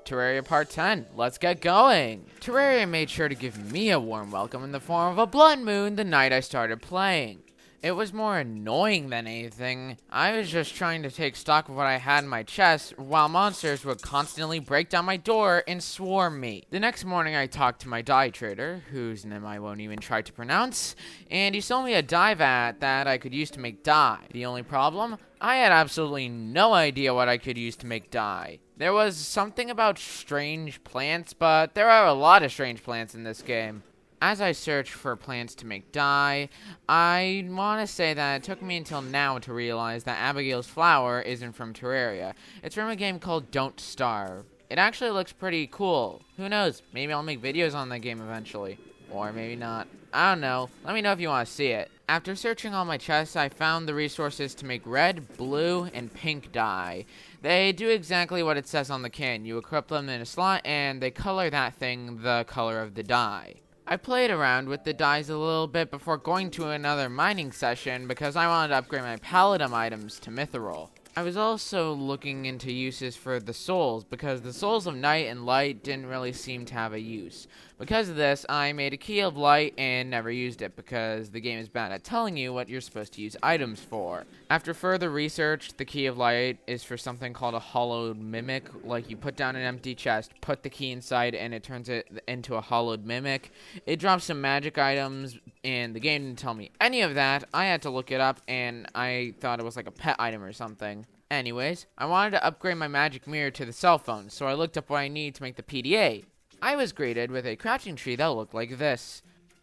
Terraria Part 10. Let's get going! Terraria made sure to give me a warm welcome in the form of a blood moon the night I started playing. It was more annoying than anything. I was just trying to take stock of what I had in my chest while monsters would constantly break down my door and swarm me. The next morning I talked to my dye trader, whose name I won't even try to pronounce, and he sold me a dye vat that I could use to make dye. The only problem? I had absolutely no idea what I could use to make dye. There was something about strange plants, but there are a lot of strange plants in this game. As I searched for plants to make dye, I want to say that it took me until now to realize that Abigail's flower isn't from Terraria. It's from a game called Don't Starve. It actually looks pretty cool. Who knows? Maybe I'll make videos on that game eventually. Or maybe not. I don't know. Let me know if you want to see it. After searching all my chests, I found the resources to make red, blue, and pink dye. They do exactly what it says on the can. You equip them in a slot, and they color that thing the color of the dye. I played around with the dyes a little bit before going to another mining session because I wanted to upgrade my Paladin items to Mithril. I was also looking into uses for the souls because the souls of night and light didn't really seem to have a use. Because of this, I made a key of light and never used it because the game is bad at telling you what you're supposed to use items for. After further research, the key of light is for something called a hollowed mimic. Like you put down an empty chest, put the key inside, and it turns it into a hollowed mimic. It drops some magic items, and the game didn't tell me any of that. I had to look it up, and I thought it was like a pet item or something. Anyways, I wanted to upgrade my magic mirror to the cell phone, so I looked up what I need to make the PDA. I was greeted with a crafting tree that looked like this.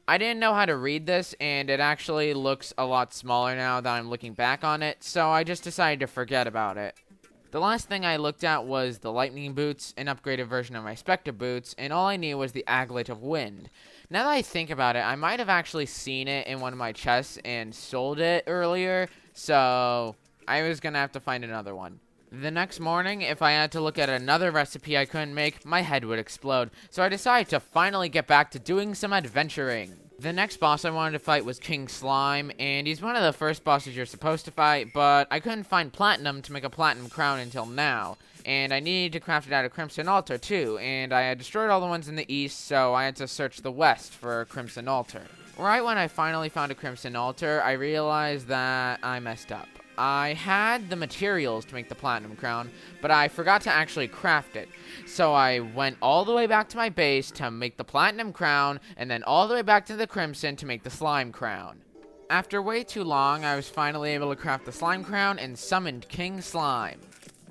I didn't know how to read this, and it actually looks a lot smaller now that I'm looking back on it, so I just decided to forget about it. The last thing I looked at was the lightning boots, an upgraded version of my Spectre boots, and all I needed was the aglet of wind. Now that I think about it, I might have actually seen it in one of my chests and sold it earlier, so I was gonna have to find another one. The next morning, if I had to look at another recipe I couldn't make, my head would explode, so I decided to finally get back to doing some adventuring. The next boss I wanted to fight was King Slime, and he's one of the first bosses you're supposed to fight, but I couldn't find platinum to make a platinum crown until now, and I needed to craft it out of Crimson Altar too, and I had destroyed all the ones in the east, so I had to search the west for a Crimson Altar. Right when I finally found a Crimson Altar, I realized that I messed up. I had the materials to make the platinum crown, but I forgot to actually craft it. So I went all the way back to my base to make the platinum crown, and then all the way back to the crimson to make the slime crown. After way too long, I was finally able to craft the slime crown and summoned King Slime.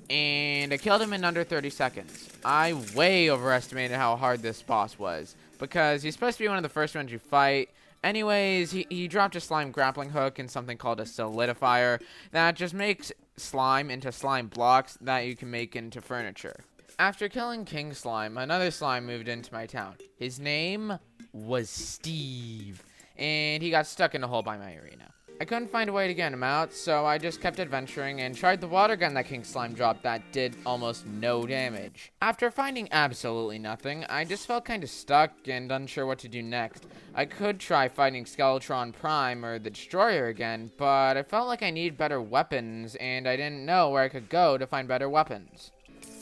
And I killed him in under 30 seconds. I way overestimated how hard this boss was, because he's supposed to be one of the first ones you fight. Anyways, he dropped a slime grappling hook and something called a solidifier that just makes slime into slime blocks that you can make into furniture. After killing King Slime, another slime moved into my town. His name was Steve, and he got stuck in a hole by my arena. I couldn't find a way to get him out, so I just kept adventuring and tried the water gun that King Slime dropped that did almost no damage. After finding absolutely nothing, I just felt kind of stuck and unsure what to do next. I could try fighting Skeletron Prime or the Destroyer again, but I felt like I needed better weapons, and I didn't know where I could go to find better weapons.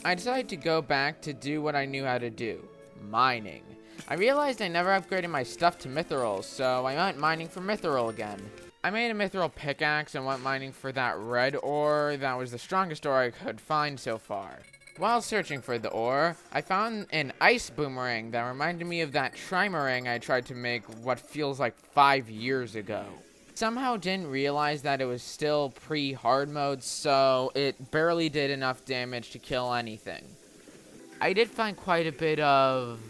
I decided to go back to do what I knew how to do: mining. I realized I never upgraded my stuff to Mithril, so I went mining for Mithril again. I made a Mithril pickaxe and went mining for that red ore that was the strongest ore I could find so far. While searching for the ore, I found an ice boomerang that reminded me of that trimarang I tried to make what feels like 5 years ago. Somehow didn't realize that it was still pre-hard mode, so it barely did enough damage to kill anything. I did find quite a bit of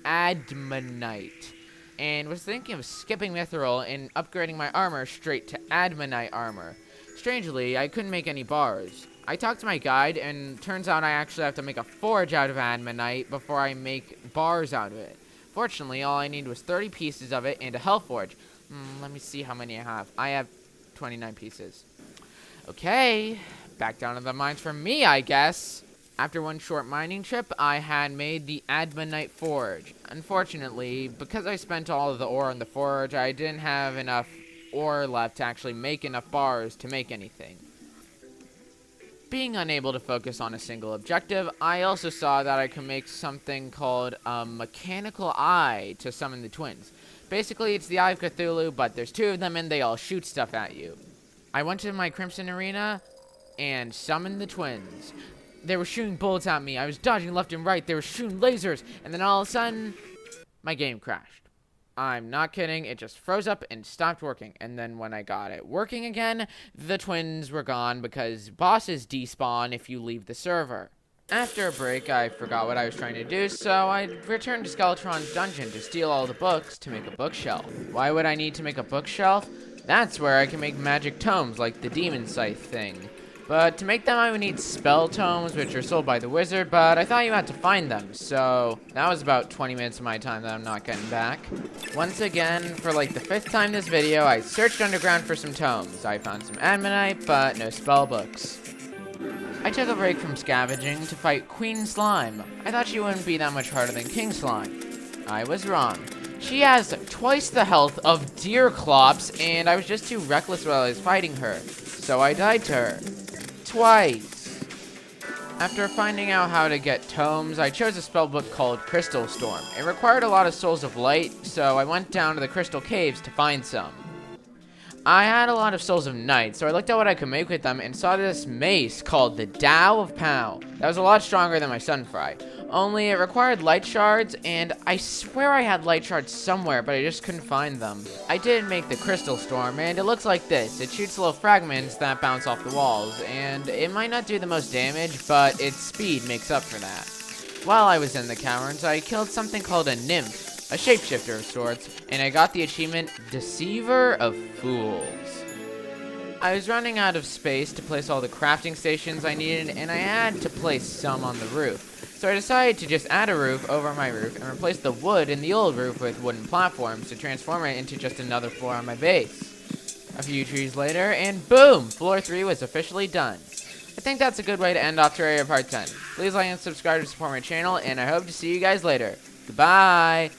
admonite, and was thinking of skipping Mithril and upgrading my armor straight to Admonite armor. Strangely, I couldn't make any bars. I talked to my guide, and turns out I actually have to make a forge out of Admonite before I make bars out of it. Fortunately, all I needed was 30 pieces of it and a hell forge. Let me see how many I have. I have 29 pieces. Okay, back down to the mines for me, I guess. After one short mining trip, I had made the Admonite forge. Unfortunately, because I spent all of the ore on the forge, I didn't have enough ore left to actually make enough bars to make anything. Being unable to focus on a single objective, I also saw that I could make something called a mechanical eye to summon the twins. Basically, it's the Eye of Cthulhu, but there's two of them and they all shoot stuff at you. I went to my Crimson Arena and summoned the twins. They were shooting bullets at me. I was dodging left and right. They were shooting lasers. And then all of a sudden, my game crashed. I'm not kidding. It just froze up and stopped working. And then when I got it working again, the twins were gone because bosses despawn if you leave the server. After a break, I forgot what I was trying to do, so I returned to Skeletron's dungeon to steal all the books to make a bookshelf. Why would I need to make a bookshelf? That's where I can make magic tomes like the Demon Scythe thing. But to make them, I would need spell tomes, which are sold by the wizard, but I thought you had to find them, so that was about 20 minutes of my time that I'm not getting back. Once again, for like the 5th time this video, I searched underground for some tomes. I found some Admonite, but no spell books. I took a break from scavenging to fight Queen Slime. I thought she wouldn't be that much harder than King Slime. I was wrong. She has twice the health of Deerclops, and I was just too reckless while I was fighting her, so I died to her. Twice. After finding out how to get tomes, I chose a spellbook called Crystal Storm. It required a lot of Souls of Light, so I went down to the Crystal Caves to find some. I had a lot of Souls of Night, so I looked at what I could make with them and saw this mace called the Tao of Pow. That was a lot stronger than my Sunfry. Only it required light shards, and I swear I had light shards somewhere, but I just couldn't find them. I did make the Crystal Storm, and it looks like this. It shoots little fragments that bounce off the walls, and it might not do the most damage, but its speed makes up for that. While I was in the caverns, I killed something called a nymph, a shapeshifter of sorts, and I got the achievement Deceiver of Fools. I was running out of space to place all the crafting stations I needed, and I had to place some on the roof. So I decided to just add a roof over my roof and replace the wood in the old roof with wooden platforms to transform it into just another floor on my base. A few trees later, and boom! Floor 3 was officially done. I think that's a good way to end off Terraria Part 10. Please like and subscribe to support my channel, and I hope to see you guys later. Goodbye!